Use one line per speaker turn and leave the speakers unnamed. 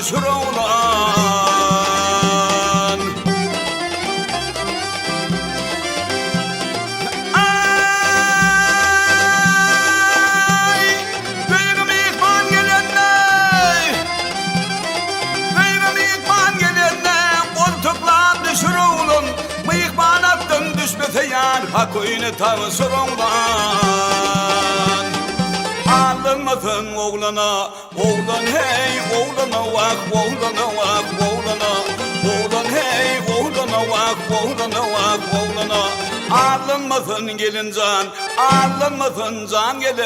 düşür oğlan. Ay, büyüğüm ihman gelenler, büyüğüm ihman gelenler, koltuklan düşür oğlum. Mıyıkman attın düşmese yar, hak oyunu tavsır oğlan. Alınmasın oğlana, oğlan hey, oğlana vak, oğlana vak, oğlana. Oğlan hey, oğlana vak, oğlana vak, oğlana. Alınmasın gelin can, alınmasın can gelin.